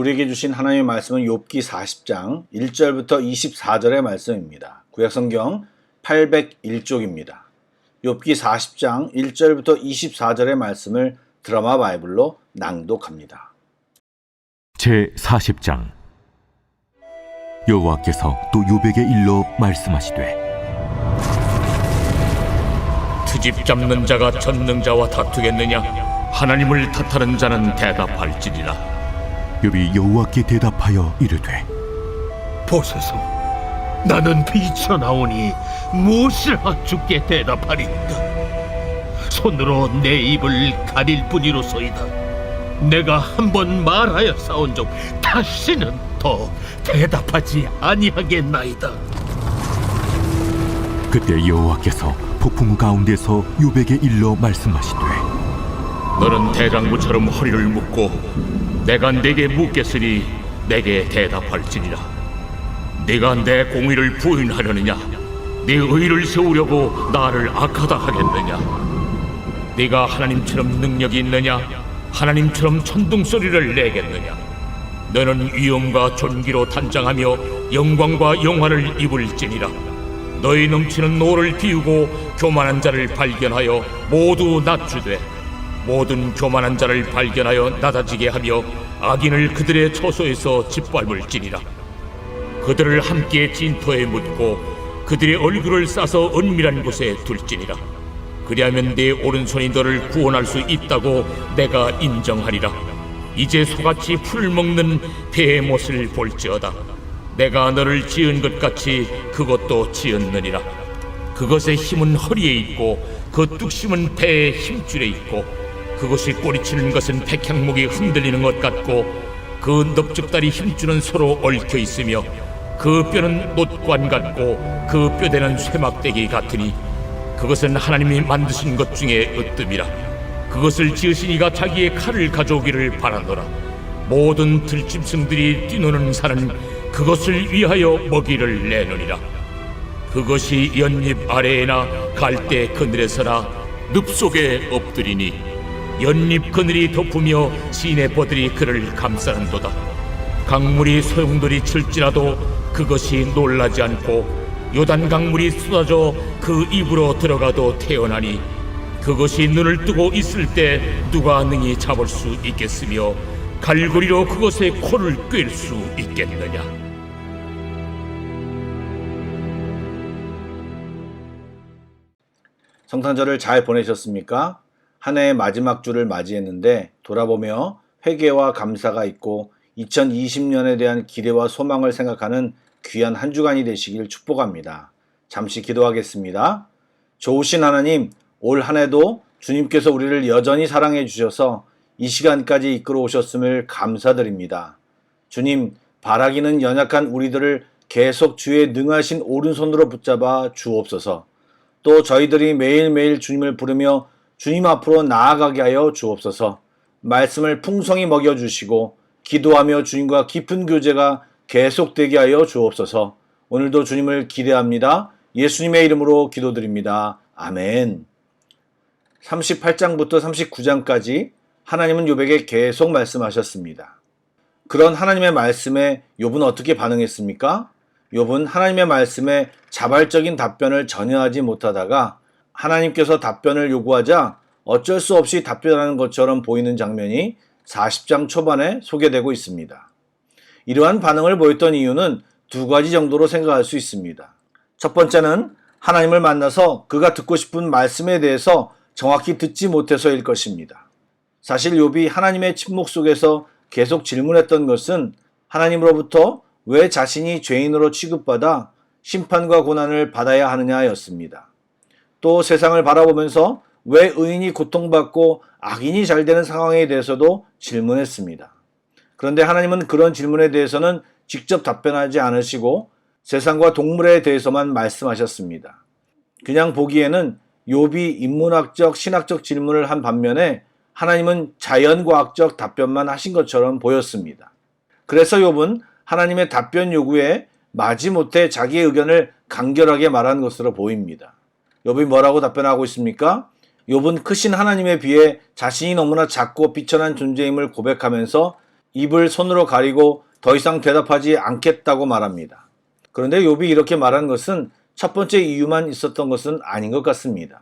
우리에게 주신 하나님의 말씀은 욥기 40장 1절부터 24절의 말씀입니다. 구약성경 801쪽입니다. 욥기 40장 1절부터 24절의 말씀을 드라마 바이블로 낭독합니다. 제40장. 여호와께서 또 욥에게 일러 말씀하시되, 트집 잡는 자가 전능자와 다투겠느냐? 하나님을 탓하는 자는 대답할지니라. 욥이 여호와께 대답하여 이르되, 보소서, 나는 비쳐나오니 무엇이라 주께 대답하리이까? 손으로 내 입을 가릴 뿐이로소이다. 내가 한번 말하여 싸운즉 다시는 더 대답하지 아니하겠나이다. 그때 여호와께서 폭풍우 가운데서 욥에게 일러 말씀하시되, 너는 대장부처럼 허리를 묶고 내가 네게 묻겠으니 내게 대답할지니라. 네가 내 공의를 부인하려느냐? 네 의를 세우려고 나를 악하다 하겠느냐? 네가 하나님처럼 능력이 있느냐? 하나님처럼 천둥소리를 내겠느냐? 너는 위엄과 존귀로 단장하며 영광과 영화를 입을지니라. 너희 넘치는 노를 비우고 교만한 자를 발견하여 모두 낮추되 모든 교만한 자를 발견하여 낮아지게 하며 악인을 그들의 처소에서 짓밟을지니라. 그들을 함께 진토에 묻고 그들의 얼굴을 싸서 은밀한 곳에 둘지니라. 그리하면 네 오른손이 너를 구원할 수 있다고 내가 인정하리라. 이제 소같이 풀을 먹는 배의 못을 볼지어다. 내가 너를 지은 것 같이 그것도 지었느니라. 그것의 힘은 허리에 있고 그 뚝심은 배의 힘줄에 있고 그것이 꼬리치는 것은 백향목이 흔들리는 것 같고 그 넙죽다리 힘줄은 서로 얽혀 있으며 그 뼈는 놋관 같고 그 뼈대는 쇠막대기 같으니 그것은 하나님이 만드신 것 중에 으뜸이라. 그것을 지으신 이가 자기의 칼을 가져오기를 바라노라. 모든 들짐승들이 뛰노는 산은 그것을 위하여 먹이를 내느니라. 그것이 연잎 아래에나 갈대 그늘에서나 늪 속에 엎드리니 연잎 그늘이 덮으며 시내버들이 그를 감싸는도다. 강물이 소용돌이 칠지라도 그것이 놀라지 않고 요단 강물이 쏟아져 그 입으로 들어가도 태어나니 그것이 눈을 뜨고 있을 때 누가 능히 잡을 수 있겠으며 갈고리로 그것의 코를 꿰일 수 있겠느냐? 성탄절을 잘 보내셨습니까? 한 해의 마지막 주를 맞이했는데 돌아보며 회개와 감사가 있고 2020년에 대한 기대와 소망을 생각하는 귀한 한 주간이 되시길 축복합니다. 잠시 기도하겠습니다. 좋으신 하나님, 올 한 해도 주님께서 우리를 여전히 사랑해 주셔서 이 시간까지 이끌어 오셨음을 감사드립니다. 주님, 바라기는 연약한 우리들을 계속 주의 능하신 오른손으로 붙잡아 주옵소서. 또 저희들이 매일매일 주님을 부르며 주님 앞으로 나아가게 하여 주옵소서. 말씀을 풍성히 먹여주시고 기도하며 주님과 깊은 교제가 계속되게 하여 주옵소서. 오늘도 주님을 기대합니다. 예수님의 이름으로 기도드립니다. 아멘. 38장부터 39장까지 하나님은 욥에게 계속 말씀하셨습니다. 그런 하나님의 말씀에 욥은 어떻게 반응했습니까? 욥은 하나님의 말씀에 자발적인 답변을 전혀 하지 못하다가 하나님께서 답변을 요구하자 어쩔 수 없이 답변하는 것처럼 보이는 장면이 40장 초반에 소개되고 있습니다. 이러한 반응을 보였던 이유는 두 가지 정도로 생각할 수 있습니다. 첫 번째는 하나님을 만나서 그가 듣고 싶은 말씀에 대해서 정확히 듣지 못해서일 것입니다. 사실 욥이 하나님의 침묵 속에서 계속 질문했던 것은 하나님으로부터 왜 자신이 죄인으로 취급받아 심판과 고난을 받아야 하느냐였습니다. 또 세상을 바라보면서 왜 의인이 고통받고 악인이 잘 되는 상황에 대해서도 질문했습니다. 그런데 하나님은 그런 질문에 대해서는 직접 답변하지 않으시고 세상과 동물에 대해서만 말씀하셨습니다. 그냥 보기에는 욥이 인문학적, 신학적 질문을 한 반면에 하나님은 자연과학적 답변만 하신 것처럼 보였습니다. 그래서 욥은 하나님의 답변 요구에 마지못해 자기의 의견을 간결하게 말한 것으로 보입니다. 욥이 뭐라고 답변하고 있습니까? 욥은 크신 하나님에 비해 자신이 너무나 작고 비천한 존재임을 고백하면서 입을 손으로 가리고 더 이상 대답하지 않겠다고 말합니다. 그런데 욥이 이렇게 말한 것은 첫 번째 이유만 있었던 것은 아닌 것 같습니다.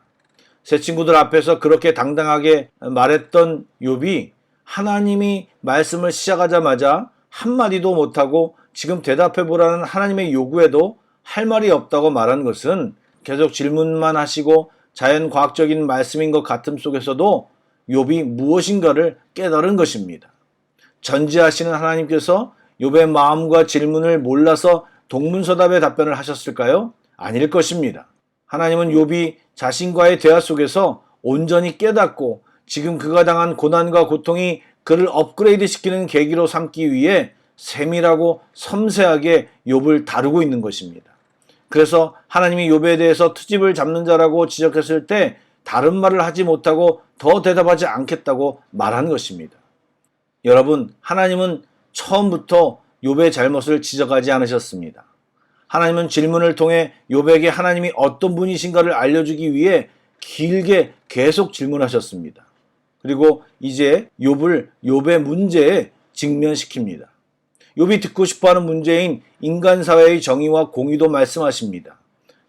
새 친구들 앞에서 그렇게 당당하게 말했던 욥이 하나님이 말씀을 시작하자마자 한마디도 못하고 지금 대답해보라는 하나님의 요구에도 할 말이 없다고 말한 것은 계속 질문만 하시고 자연과학적인 말씀인 것 같음 속에서도 욥이 무엇인가를 깨달은 것입니다. 전지하시는 하나님께서 욥의 마음과 질문을 몰라서 동문서답의 답변을 하셨을까요? 아닐 것입니다. 하나님은 욥이 자신과의 대화 속에서 온전히 깨닫고 지금 그가 당한 고난과 고통이 그를 업그레이드 시키는 계기로 삼기 위해 세밀하고 섬세하게 욥을 다루고 있는 것입니다. 그래서 하나님이 욥에 대해서 트집을 잡는 자라고 지적했을 때 다른 말을 하지 못하고 더 대답하지 않겠다고 말한 것입니다. 여러분, 하나님은 처음부터 욥의 잘못을 지적하지 않으셨습니다. 하나님은 질문을 통해 욥에게 하나님이 어떤 분이신가를 알려주기 위해 길게 계속 질문하셨습니다. 그리고 이제 욥의 문제에 직면시킵니다. 욥이 듣고 싶어하는 문제인 인간 사회의 정의와 공의도 말씀하십니다.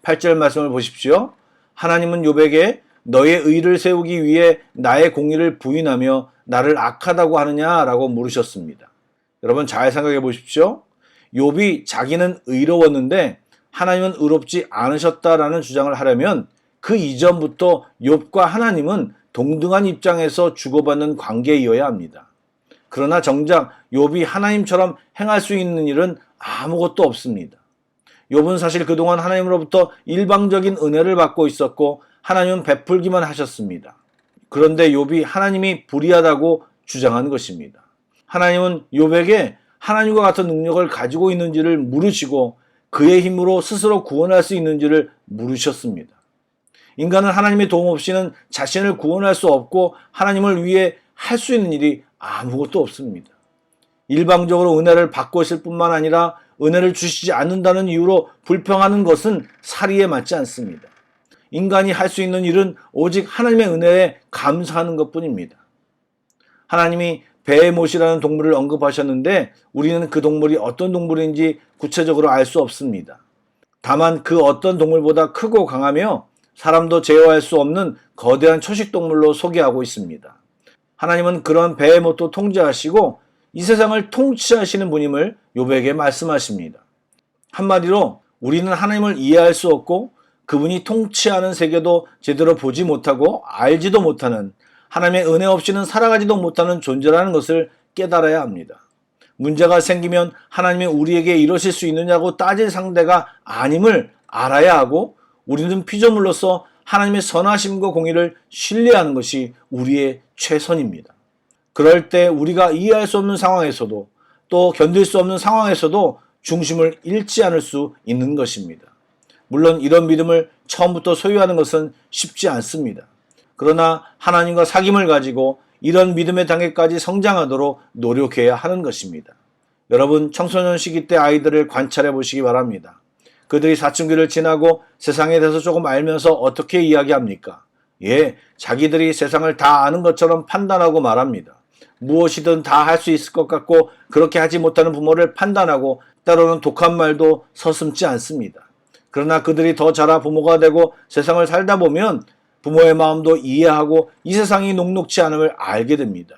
8절 말씀을 보십시오. 하나님은 욥에게 너의 의를 세우기 위해 나의 공의를 부인하며 나를 악하다고 하느냐라고 물으셨습니다. 여러분 잘 생각해 보십시오. 욥이 자기는 의로웠는데 하나님은 의롭지 않으셨다라는 주장을 하려면 그 이전부터 욥과 하나님은 동등한 입장에서 주고받는 관계이어야 합니다. 그러나 정작 욥이 하나님처럼 행할 수 있는 일은 아무것도 없습니다. 욥은 사실 그동안 하나님으로부터 일방적인 은혜를 받고 있었고 하나님은 베풀기만 하셨습니다. 그런데 욥이 하나님이 불의하다고 주장한 것입니다. 하나님은 욥에게 하나님과 같은 능력을 가지고 있는지를 물으시고 그의 힘으로 스스로 구원할 수 있는지를 물으셨습니다. 인간은 하나님의 도움 없이는 자신을 구원할 수 없고 하나님을 위해 할 수 있는 일이 아무것도 없습니다. 일방적으로 은혜를 받고 있을 뿐만 아니라 은혜를 주시지 않는다는 이유로 불평하는 것은 사리에 맞지 않습니다. 인간이 할 수 있는 일은 오직 하나님의 은혜에 감사하는 것뿐입니다. 하나님이 베헤못이라는 동물을 언급하셨는데 우리는 그 동물이 어떤 동물인지 구체적으로 알 수 없습니다. 다만 그 어떤 동물보다 크고 강하며 사람도 제어할 수 없는 거대한 초식동물로 소개하고 있습니다. 하나님은 그런 베헤못도 통제하시고 이 세상을 통치하시는 분임을 욥에게 말씀하십니다. 한마디로 우리는 하나님을 이해할 수 없고 그분이 통치하는 세계도 제대로 보지 못하고 알지도 못하는 하나님의 은혜 없이는 살아가지도 못하는 존재라는 것을 깨달아야 합니다. 문제가 생기면 하나님이 우리에게 이러실 수 있느냐고 따질 상대가 아님을 알아야 하고 우리는 피조물로서 하나님의 선하심과 공의를 신뢰하는 것이 우리의 최선입니다. 그럴 때 우리가 이해할 수 없는 상황에서도 또 견딜 수 없는 상황에서도 중심을 잃지 않을 수 있는 것입니다. 물론 이런 믿음을 처음부터 소유하는 것은 쉽지 않습니다. 그러나 하나님과 사귐을 가지고 이런 믿음의 단계까지 성장하도록 노력해야 하는 것입니다. 여러분 청소년 시기 때 아이들을 관찰해 보시기 바랍니다. 그들이 사춘기를 지나고 세상에 대해서 조금 알면서 어떻게 이야기합니까? 자기들이 세상을 다 아는 것처럼 판단하고 말합니다. 무엇이든 다 할 수 있을 것 같고 그렇게 하지 못하는 부모를 판단하고 때로는 독한 말도 서슴지 않습니다. 그러나 그들이 더 자라 부모가 되고 세상을 살다 보면 부모의 마음도 이해하고 이 세상이 녹록지 않음을 알게 됩니다.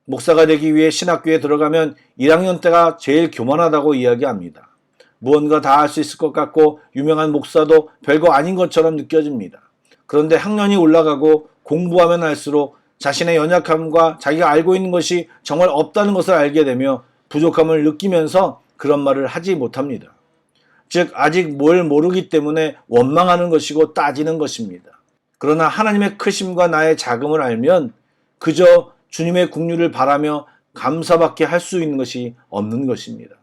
목사가 되기 위해 신학교에 들어가면 1학년 때가 제일 교만하다고 이야기합니다. 무언가 다 할 수 있을 것 같고 유명한 목사도 별거 아닌 것처럼 느껴집니다. 그런데 학년이 올라가고 공부하면 할수록 자신의 연약함과 자기가 알고 있는 것이 정말 없다는 것을 알게 되며 부족함을 느끼면서 그런 말을 하지 못합니다. 즉 아직 뭘 모르기 때문에 원망하는 것이고 따지는 것입니다. 그러나 하나님의 크심과 나의 작음을 알면 그저 주님의 긍휼을 바라며 감사밖에 할 수 있는 것이 없는 것입니다.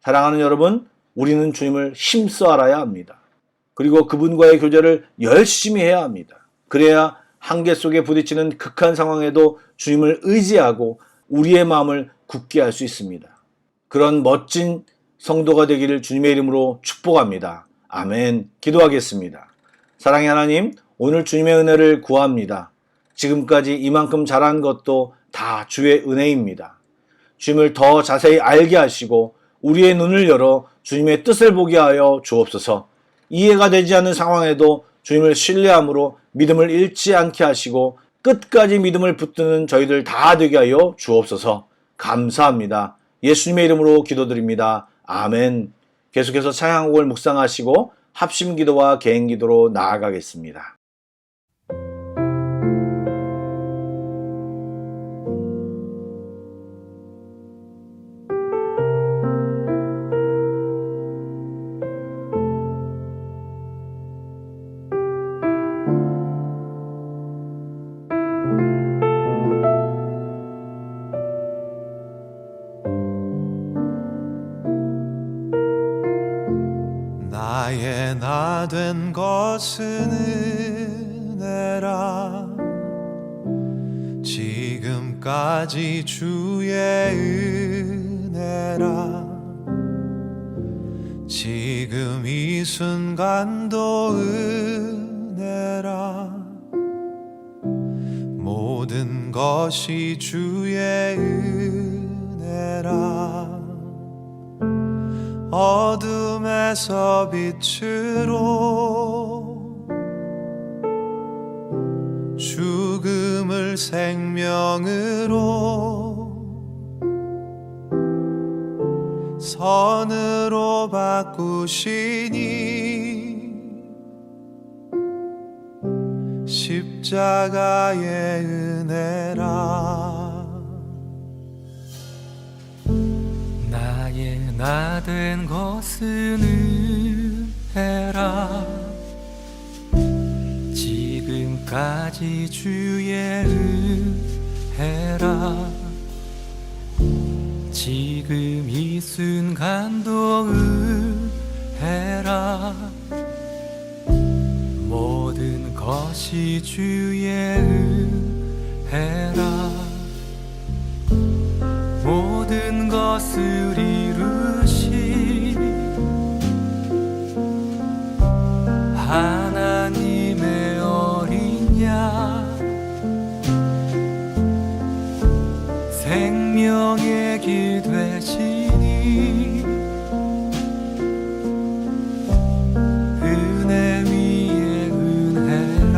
사랑하는 여러분, 우리는 주님을 힘써 알아야 합니다. 그리고 그분과의 교제를 열심히 해야 합니다. 그래야 한계 속에 부딪히는 극한 상황에도 주님을 의지하고 우리의 마음을 굳게 할 수 있습니다. 그런 멋진 성도가 되기를 주님의 이름으로 축복합니다. 아멘. 기도하겠습니다. 사랑의 하나님, 오늘 주님의 은혜를 구합니다. 지금까지 이만큼 잘한 것도 다 주의 은혜입니다. 주님을 더 자세히 알게 하시고 우리의 눈을 열어 주님의 뜻을 보게 하여 주옵소서. 이해가 되지 않는 상황에도 주님을 신뢰함으로 믿음을 잃지 않게 하시고 끝까지 믿음을 붙드는 저희들 다 되게 하여 주옵소서. 감사합니다. 예수님의 이름으로 기도드립니다. 아멘. 계속해서 찬양곡을 묵상하시고 합심기도와 개인기도로 나아가겠습니다. 나의 나 된 것은 은혜라 지금까지 주의 은혜라 지금 이 순간도 은혜라 모든 것이 주의 은혜라 어둠에서 빛으로 죽음을 생명으로 선으로 바꾸시니 십자가의 은혜라 나의 나 된 것은 은혜라 지금까지 주의 은혜라 지금 이 순간도 은혜라 모든 것이 주의 은혜라 모든 것을 이루신 하나님의 어린 양 생명의 길 되시니 은혜 위에 은혜라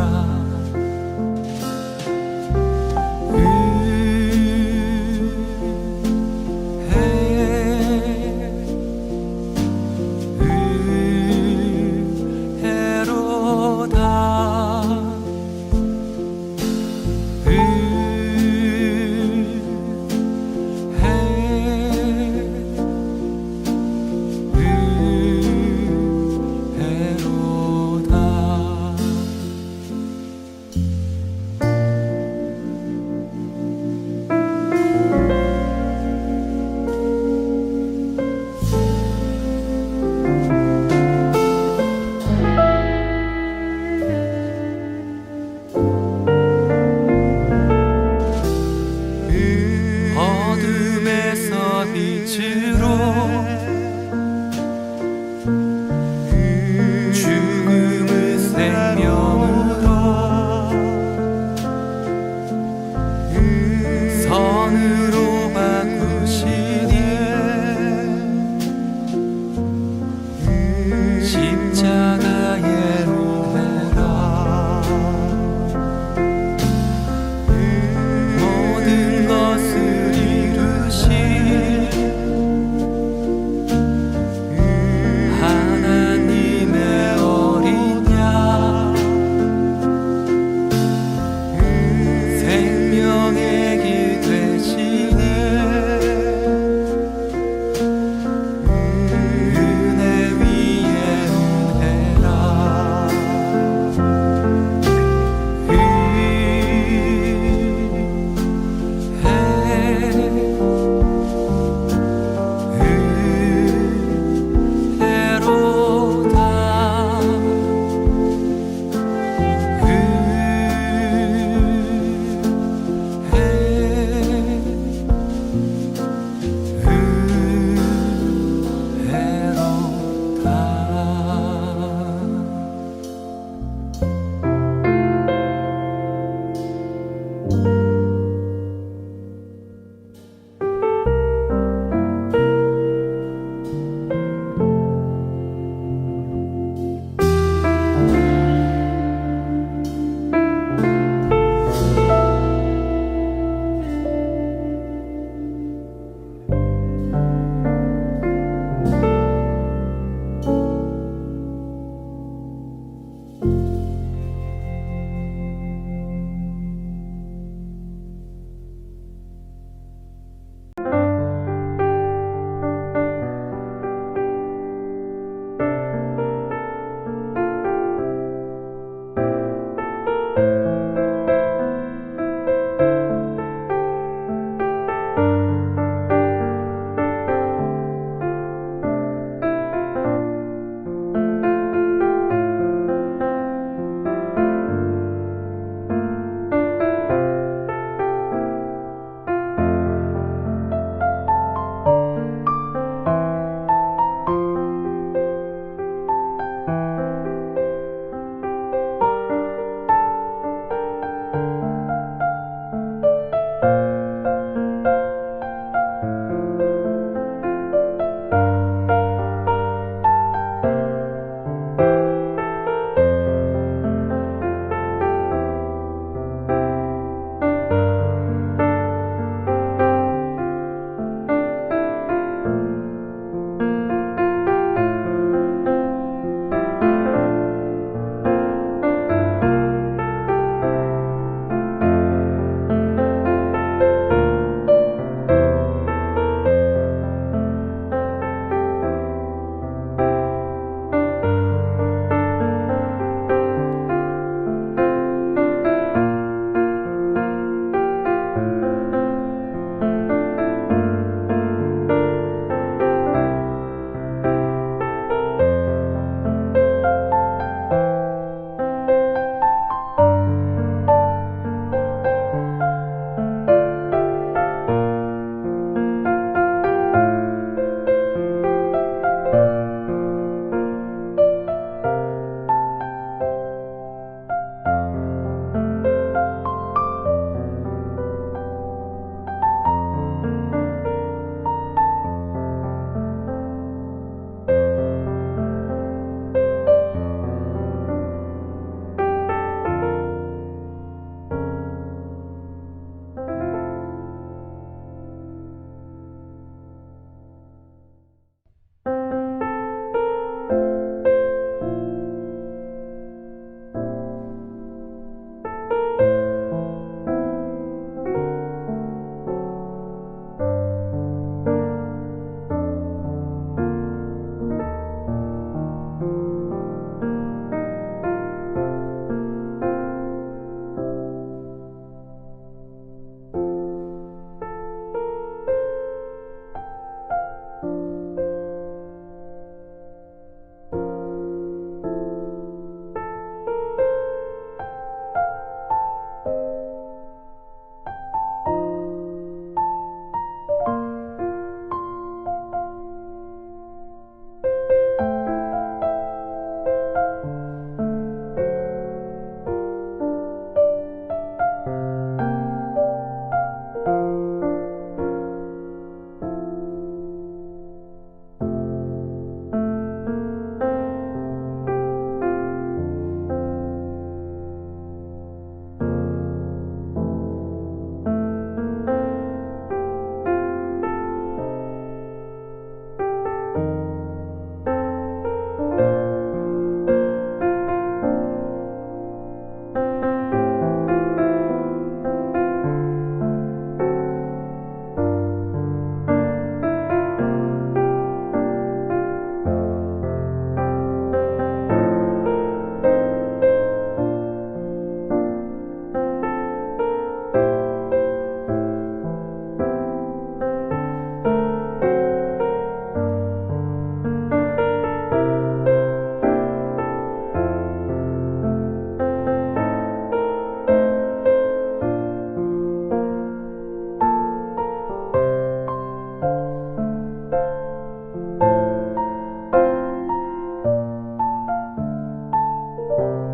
주의